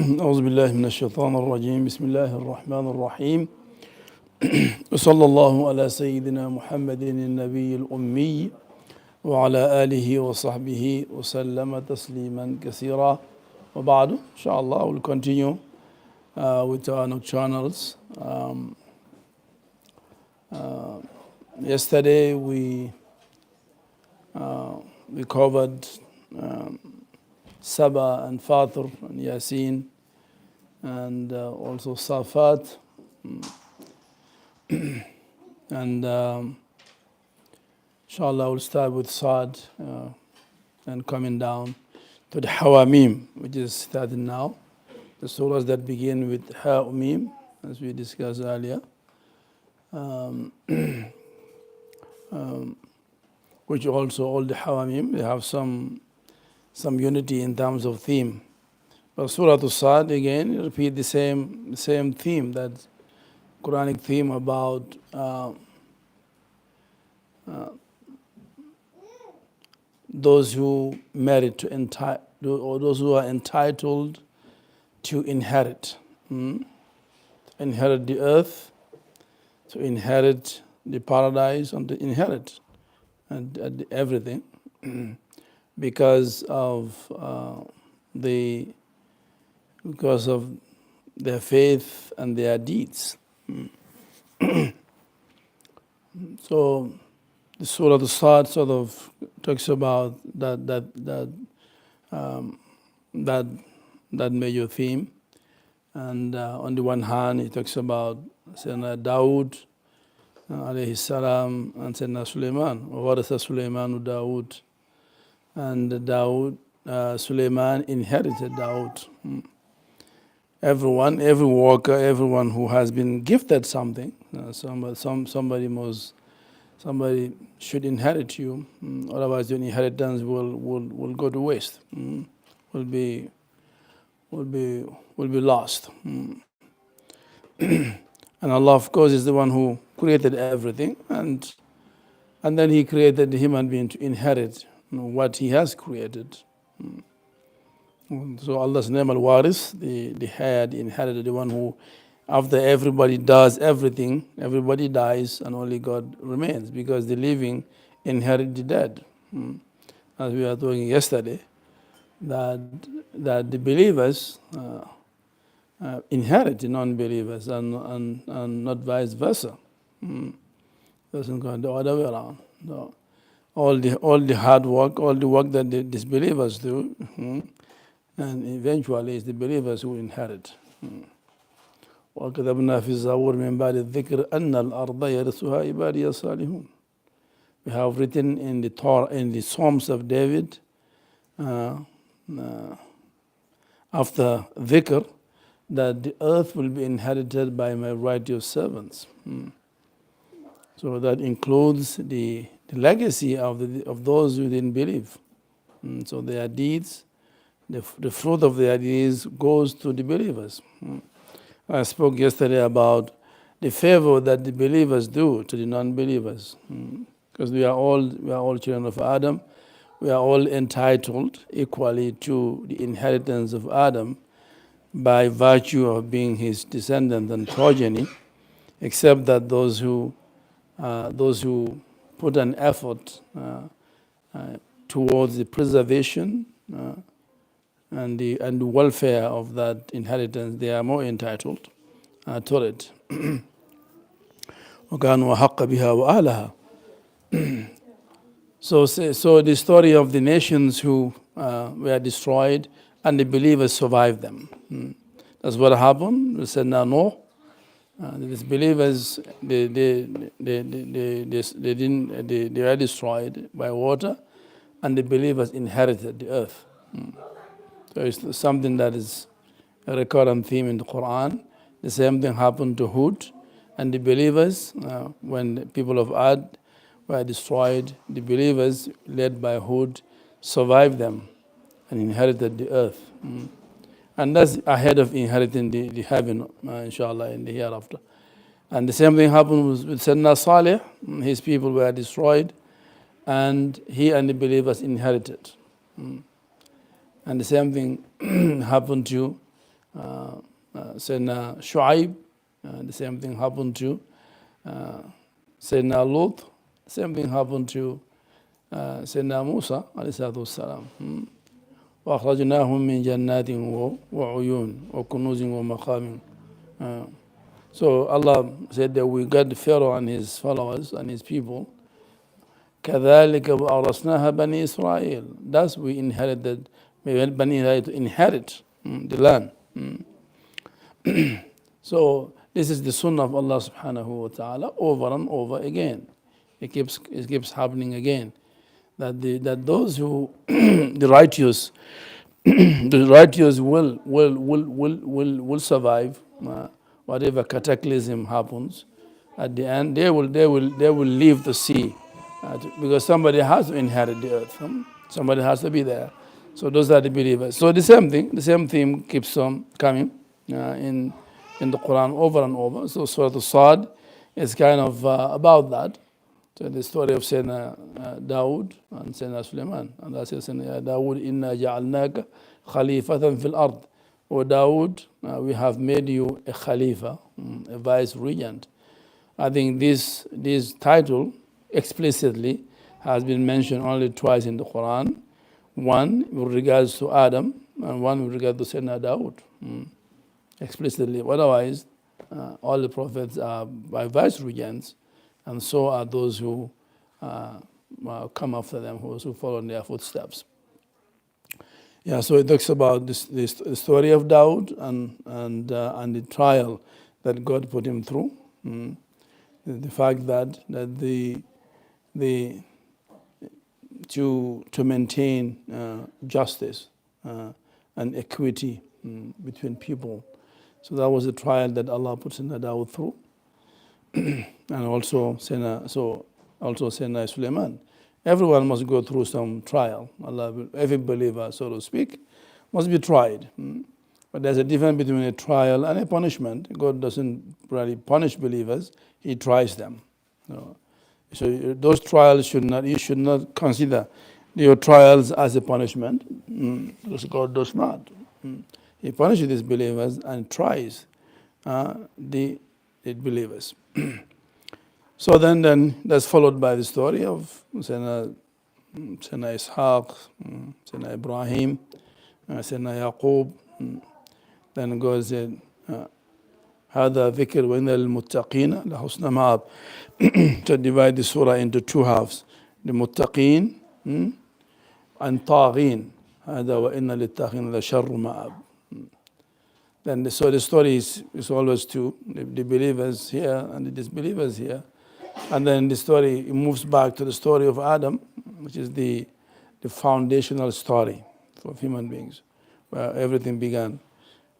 أعوذ بالله من الشيطان الرجيم بسم الله الرحمن الرحيم وصلى الله على سيدنا محمد النبي الأمي وعلى آله وصحبه وسلم تسليما كثيرا وبعد إن شاء الله we'll continue with our Nocturnals. Yesterday we covered Saba and Fatir and Yasin and also Safat and inshallah we'll start with Sad and coming down to the HawaMim, which is starting now. The surahs that begin with HawaMim, as we discussed earlier, which also all the HawaMim, they have some unity in terms of theme. But Surah Sad again repeat the same theme, that Quranic theme about those who merit to or those who are entitled to inherit, to inherit the earth, to inherit the paradise, and to inherit and everything. Because of their faith and their deeds. So the Surah Al-Sad sort of talks about that major theme, and on the one hand it talks about Sayyidina Dawood alayhi salam and Sayyidina Sulaiman, وَوَرَثَ سُلَيْمَانُ Dawood. And Sulaiman inherited Dawood. Every worker, everyone who has been gifted something, somebody should inherit you. Otherwise, your inheritance will go to waste. Will be lost. And Allah, of course, is the one who created everything, and then He created the human being to inherit what He has created. So Allah's name Al-Waris, the heir, the inheritor, the one who, after everybody does everything, everybody dies and only God remains, because the living inherit the dead. As we were talking yesterday, that the believers inherit the non-believers and not vice versa. Doesn't go the other way around. So, all the hard work, all the work that the disbelievers do, and eventually it's the believers who inherit. وَكَتَبْنَا فِي الزَّبُورِ مِنْ بَعْدِ الذِّكْرِ أَنَّ الْأَرْضَ يَرِثُهَا عِبَادِيَ الصَّالِحُونَ. We have written in the Torah, in the Psalms of David, after dhikr, that the earth will be inherited by my righteous servants. So that includes the legacy of those who didn't believe. So their deeds, the fruit of their deeds goes to the believers. I spoke yesterday about the favor that the believers do to the non-believers, because we are all children of Adam. We are all entitled equally to the inheritance of Adam by virtue of being his descendant and progeny, except that those who put an effort towards the preservation and the welfare of that inheritance, they are more entitled to it. وَكَانُوا أَحَقَّ بِهَا وَأَهْلَهَا. So the story of the nations who were destroyed and the believers survived them. That's what happened. We said, now no. These believers, they were destroyed by water, and the believers inherited the earth. So it's something that is a recurrent theme in the Quran. The same thing happened to Hud and the believers when the people of Ad were destroyed. The believers, led by Hud, survived them and inherited the earth. And that's ahead of inheriting the heaven, inshallah, in the hereafter. And the same thing happened with Sayyidina Saleh. His people were destroyed, and he and the believers inherited. And the same thing happened to Sayyidina Shu'aib, the same thing happened to Sayyidina Lut, same thing happened to Sayyidina Musa alayhi salatu wassalam. وأخرجناهم من جنات وعيون وكنوز ومقام. So Allah said that we got Pharaoh and his followers and his people. كذلك وأورثناها بني إسرائيل. Thus we inherited, Bani Israel to inherit the land. So this is the sunnah of Allah subhanahu wa ta'ala over and over again. It keeps happening again. That those who the righteous will survive whatever cataclysm happens. At the end, they will leave the sea because somebody has to inherit the earth. Somebody has to be there. So those are the believers. So the same theme keeps on coming in the Quran over and over. So Surah Al-Sad is kind of about that. So the story of Sayyidina Dawood and Sayyidina Sulaiman. And that says, Sayyidina Dawood, inna ja'alnaka khalifatan fil ard. O Dawood, we have made you a khalifa, a vice regent. I think this title explicitly has been mentioned only twice in the Quran. One with regards to Adam and one with regard to Sayyidina Dawood. Explicitly. Otherwise, all the prophets are by vice regents, and so are those who come after them, who follow in their footsteps. Yeah, so it talks about this story of Dawood and the trial that God put him through. The fact that to maintain justice and equity between people. So that was the trial that Allah put Sayyidina Dawood through. And also Sayyidina Sulaiman. Everyone must go through some trial. Every believer, so to speak, must be tried. But there's a difference between a trial and a punishment. God doesn't really punish believers; He tries them. So those trials you should not consider your trials as a punishment, because God does not. He punishes these believers and tries the believers. So then that's followed by the story of Sayyidina Ishaq, Sayyidina Ibrahim, Sayyidina Yaqub. Then God said, هذا ذكر وإن للمتقين لحسن مآب. To divide the surah into two halves, the muttaqin and طاغين. هذا وإن للطاغين لشر مآب. Then the story is always two, the believers here and the disbelievers here. And then the story moves back to the story of Adam, which is the foundational story for human beings, where everything began.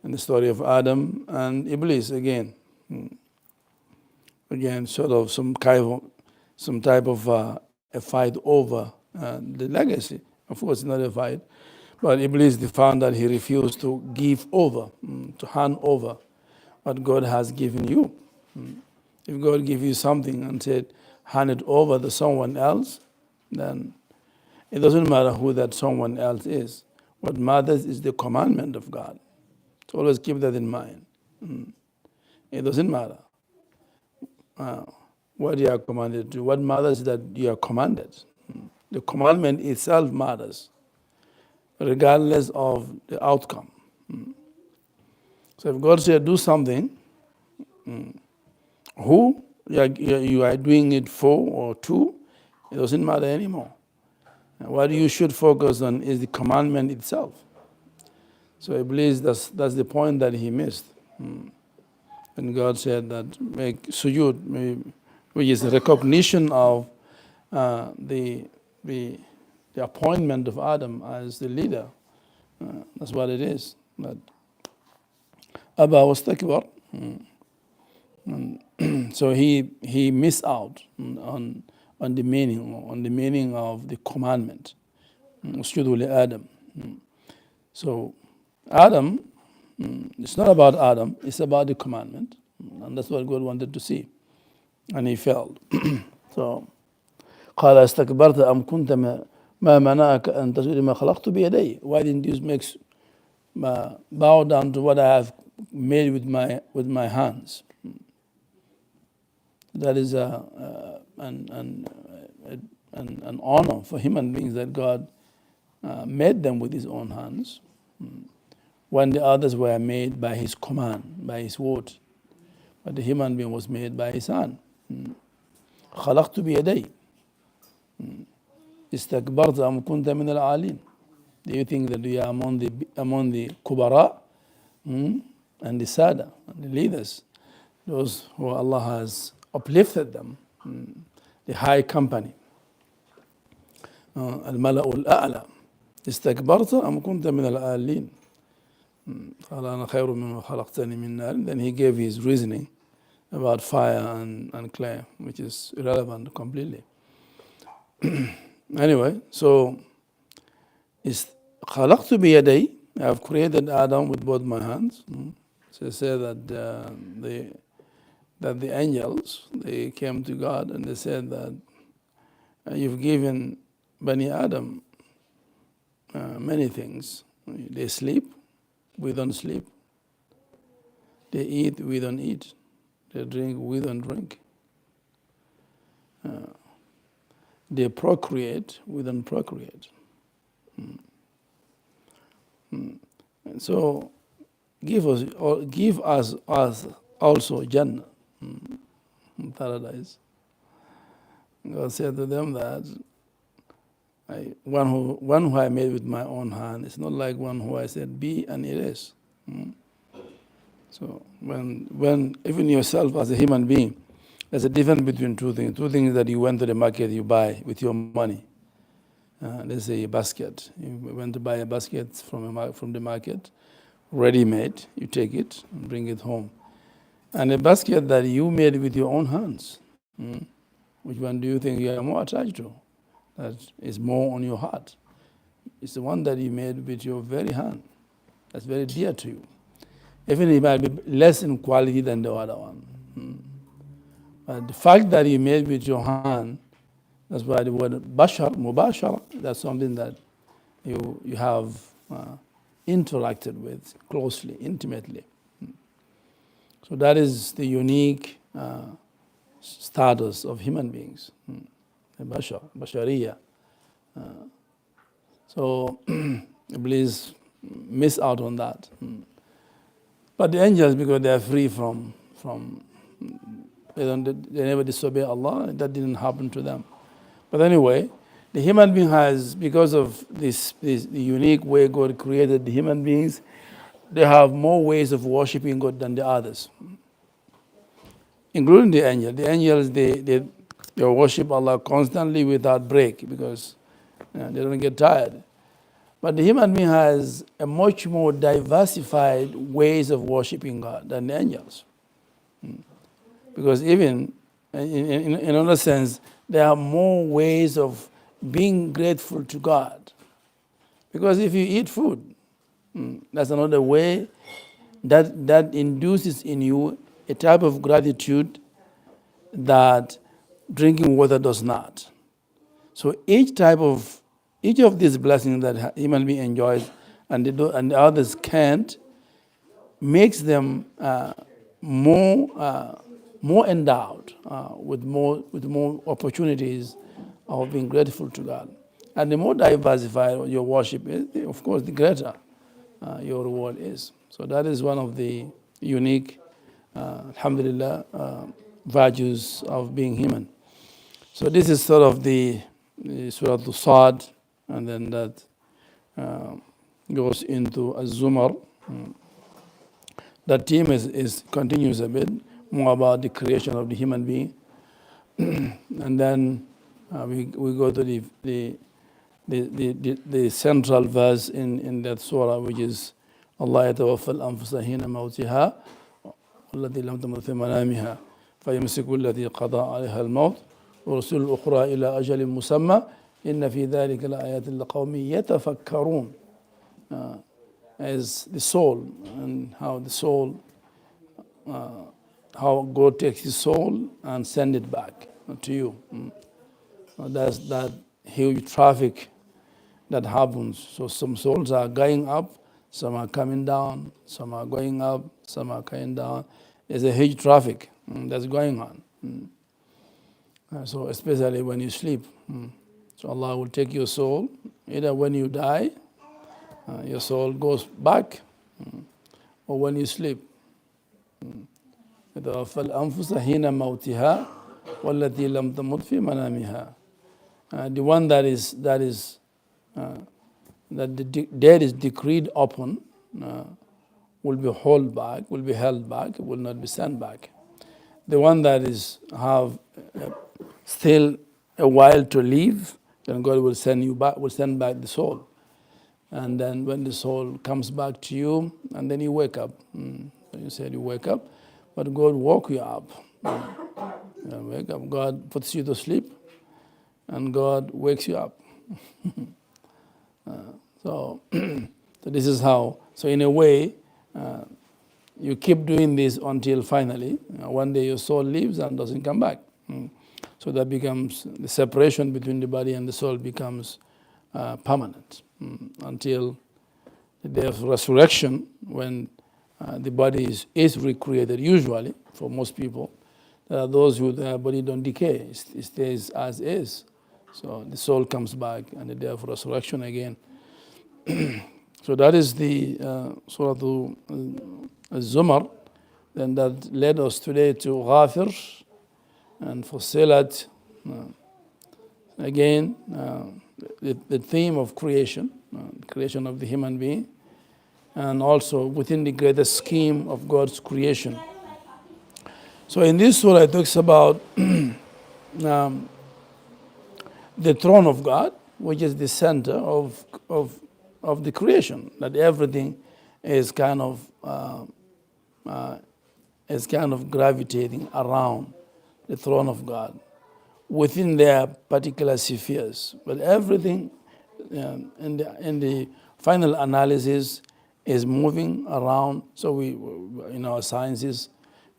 And the story of Adam and Iblis again. Again, sort of some type of a fight over the legacy. Of course, not a fight. But Iblis found that he refused to give over, to hand over what God has given you. If God gives you something and said, hand it over to someone else, then it doesn't matter who that someone else is. What matters is the commandment of God. So always keep that in mind. It doesn't matter what you are commanded to. What matters is that you are commanded. The commandment itself matters, regardless of the outcome. So if God said do something, who you are doing it for or to, it doesn't matter anymore. What you should focus on is the commandment itself. So I believe that's the point that he missed. And God said that make sujood, which is a recognition of the appointment of Adam as the leader. That's what it is. But Abba wastakbar. So he missed out on the meaning of the commandment. Usjudu li Adam. So Adam, it's not about Adam, it's about the commandment. And that's what God wanted to see. And he failed. So قال استكبرت أم كنت ما منعك أن تسجد ما خلقت بيدي. Why didn't you make bow down to what I have made with my hands. That is an honor for human beings that God made them with His own hands, when the others were made by His command, by His word. But the human being was made by His hand. خلقت بيدي استكبرت أم كنت من العالين. Do you think that we are among the kubara and the sada and the leaders, those who Allah has uplifted them, the high company, الملأ الأعلى استكبرت أم كنت من العالين قال أنا خير مما خلقتني من نار. Then he gave his reasoning about fire and clay, which is irrelevant completely. Anyway, so خلقت بيدي, I have created Adam with both my hands. So they say that the angels, they came to God and they said that you've given Bani Adam many things. They sleep, we don't sleep. They eat, we don't eat. They drink, we don't drink. They procreate, we don't procreate. And so give us also Jannah, paradise. God said to them that one who I made with my own hand is not like one who I said be and it is. So when even yourself as a human being, there's a difference between two things. Two things that you went to the market, you buy with your money. Let's say a basket. You went to buy a basket from the market, ready-made. You take it and bring it home. And a basket that you made with your own hands. Which one do you think you are more attached to? That is more on your heart. It's the one that you made with your very hand. That's very dear to you. Even it might be less in quality than the other one. But the fact that you made with your hand, that's why the word bashar, mubashara, that's something that you have interacted with closely, intimately. So that is the unique status of human beings, the bashar, bashariya. So please miss out on that. But the angels, because they are free from they never disobey Allah, that didn't happen to them. But anyway, the human being has, because of this the unique way God created the human beings, they have more ways of worshiping God than the others, including the angels. The angels, they worship Allah constantly without break because they don't get tired. But the human being has a much more diversified ways of worshiping God than the angels. Because even in another sense, there are more ways of being grateful to God. Because if you eat food, that's another way that induces in you a type of gratitude that drinking water does not. So each of these blessings that human being enjoys and the others can't, makes them more endowed with more opportunities of being grateful to God. And the more diversified your worship is, of course, the greater your reward is. So that is one of the unique, alhamdulillah, virtues of being human. So this is sort of the Surah Al-Sad, and then that goes into Az-Zumar. That theme continues a bit more about the creation of the human being, and then we go to the central verse in that surah, which is Allah yatawaffa al-anfusa hina mawtiha والتي لم تمت في منامها فيمسك التي قضى عليها الموت ورسل الأخرى إلى أجل مسمى إن في ذلك لآيات لقوم يتفكرون. As the soul, and how the soul, how God takes his soul and send it back to you. That's that huge traffic that happens. So some souls are going up, some are coming down, some are going up, some are coming down. There's a huge traffic that's going on. So especially when you sleep. So Allah will take your soul, either when you die, your soul goes back, or when you sleep. يتوفى الأنفس حين موتها والتي لم تمت في منامها. The one that the death is decreed upon will be held back, will not be sent back. The one that is have still a while to live, then God will send back the soul. And then when the soul comes back to you, and then you wake up. You said you wake up, but God woke you up. You wake up, God puts you to sleep, and God wakes you up. So this is how. So in a way, you keep doing this until finally, one day your soul leaves and doesn't come back. So that becomes, the separation between the body and the soul becomes permanent until the day of resurrection, when the body is recreated. Usually, for most people, there are those who their body don't decay; it stays as is. So the soul comes back, and the day of resurrection again. So that is the Surah Al-Zumar. Then that led us today to Ghafir and Fussilat. Again, the theme of creation of the human being, and also within the greater scheme of God's creation. So in this surah, it talks about the throne of God, which is the center of the creation, that everything is kind of gravitating around the throne of God within their particular spheres. But everything in the final analysis is moving around. So we, in our sciences,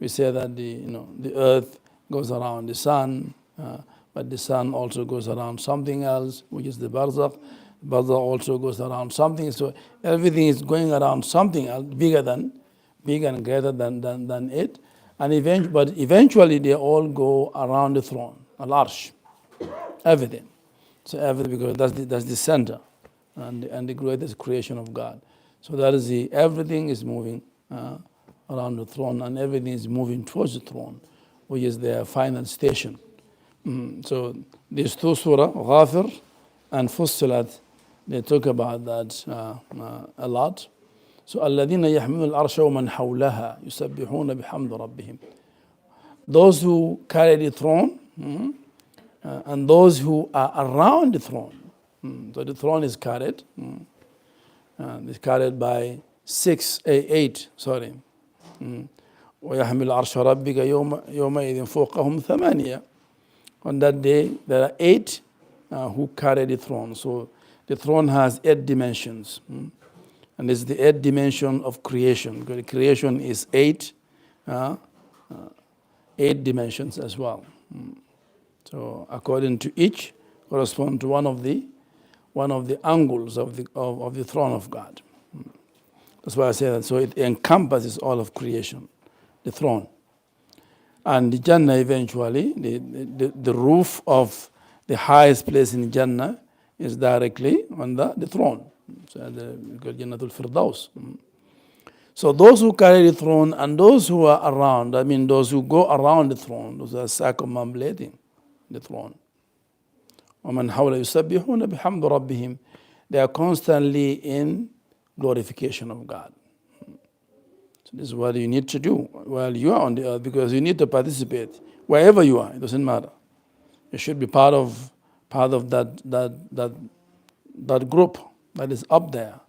we say that the earth goes around the sun, but the sun also goes around something else, which is the barzakh. Barzakh also goes around something. So everything is going around something else, bigger and greater than it. And eventually they all go around the throne, al-arsh, everything. So everything, because that's the center and the greatest creation of God. So that is everything is moving around the throne, and everything is moving towards the throne, which is their final station. So these two surah, Ghafir and Fussilat, they talk about that a lot. So الذين يحملون العرش ومن حولها يسبحون بحمد ربهم. Those who carry the throne and those who are around the throne. So the throne is carried. It's carried by 8. ويحمل عرش ربك يومئذ فوقهم 8. On that day, there are 8 who carry the throne. So the throne has 8 dimensions. And it's the 8th dimension of creation. Because creation is 8 dimensions as well. So according to each, correspond to one of the angles of the throne of God. That's why I say that. So it encompasses all of creation, the throne. And the Jannah eventually, the roof of the highest place in Jannah is directly on the throne. So the Jannatul Firdaus. So those who carry the throne and those who are around, those who go around the throne, those are circumambulating the throne. وَمَنْ حَوْلَ يُسَبِّحُونَ بِحَمْدِ رَبِّهِمْ. They are constantly in glorification of God. So this is what you need to do while you are on the earth, because you need to participate wherever you are. It doesn't matter. You should be part of that group that is up there.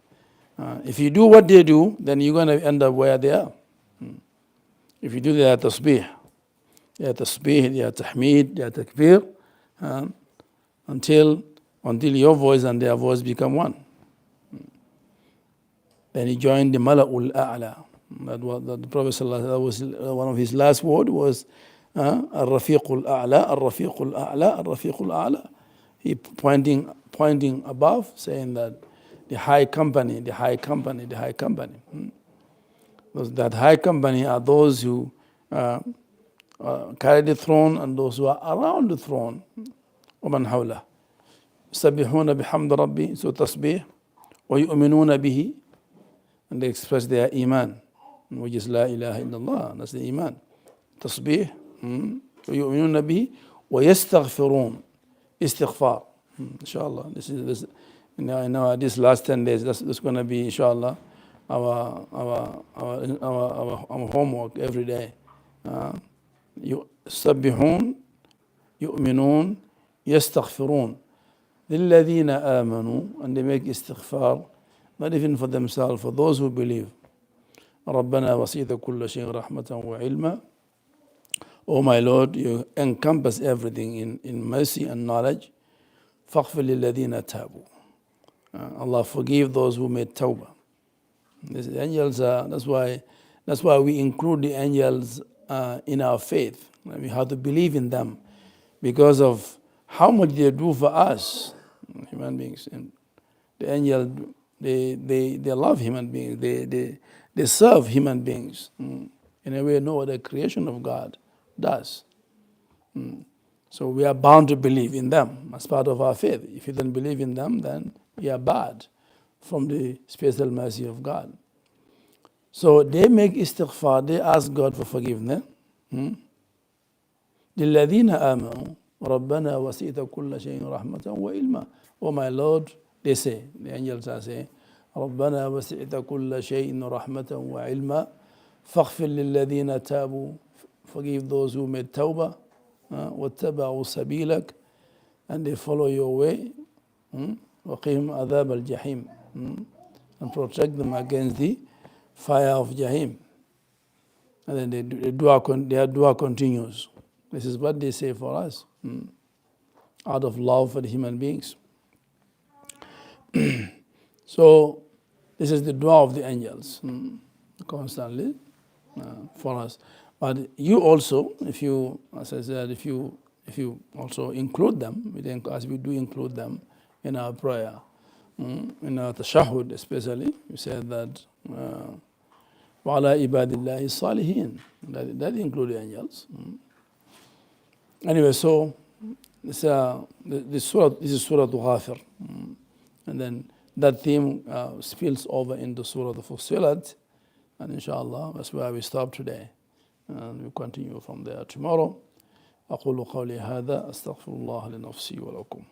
If you do what they do, then you're going to end up where they are. If you do their tasbih, their tahmeed, their takbir, until your voice and their voice become one. Then he joined the Mala'ul A'la. That the Prophet that was one of his last words was Ar-Rafiqul A'la, Ar-Rafiqul A'la, Ar-Rafiqul A'la. He pointing above, saying that the high company, the high company, the high company. That high company are those who carry the throne and those who are around the throne. ومن حوله يسبحون بحمد ربي, so tasbih, ويؤمنون به, and they express their iman, which is la ilaha illallah, that's the iman. Tasbih, ويؤمنون به, ويستغفرون, istighfar. Inshallah, this these last 10 days, that's going to be inshallah our homework every day. يسبحون, يؤمنون, يستغفرون للذين آمنوا, and they make istighfar, not even for themselves, for those who believe. ربنا وسعت كل شيء رحمة وعلما. Oh my Lord, you encompass everything in mercy and knowledge. فاغفر للذين تابوا. Allah forgive those who made tawbah. The angels are, that's why we include the angels in our faith. We have to believe in them because of how much they do for us, human beings. And the angels, they love human beings. They serve human beings in a way no other creation of God does. So we are bound to believe in them as part of our faith. If you don't believe in them, then you are barred from the special mercy of God. So they make istighfar, they ask God for forgiveness. لِلَّذِينَ آمَنُوا رَبَّنَا وَسِعْتَ كُلَّ شَيْءٍ رَحْمَةً وَعِلْمًا. Oh my Lord, they say, the angels are saying, رَبَّنَا وَسِعْتَ كُلَّ شَيْءٍ رَحْمَةً وَعِلْمًا فَاغْفِرْ لِلَّذِينَ تَابُوا, forgive those who made tawbah, وَاتَّبَعُوا سَبِيلَكَ, and they follow your way, وَقِهِمْ عَذَابَ الْجَحِيمِ, and protect them against the fire of Jahim. And then their dua continues. This is what they say for us, out of love for the human beings. So this is the dua of the angels, constantly for us. But you also, if you, as I said, if you also include them, as we do include them in our prayer, in our tashahhud especially, we said that وَعَلَى إِبَادِ اللَّهِ الصَّالِحِينَ, that includes the angels. Anyway, so this is Surah Ghafir. And then that theme spills over into Surah Fussilat, and inshallah, that's where we stop today. And we continue from there tomorrow. أقول قولي هذا أستغفر الله لنفسي ولكم.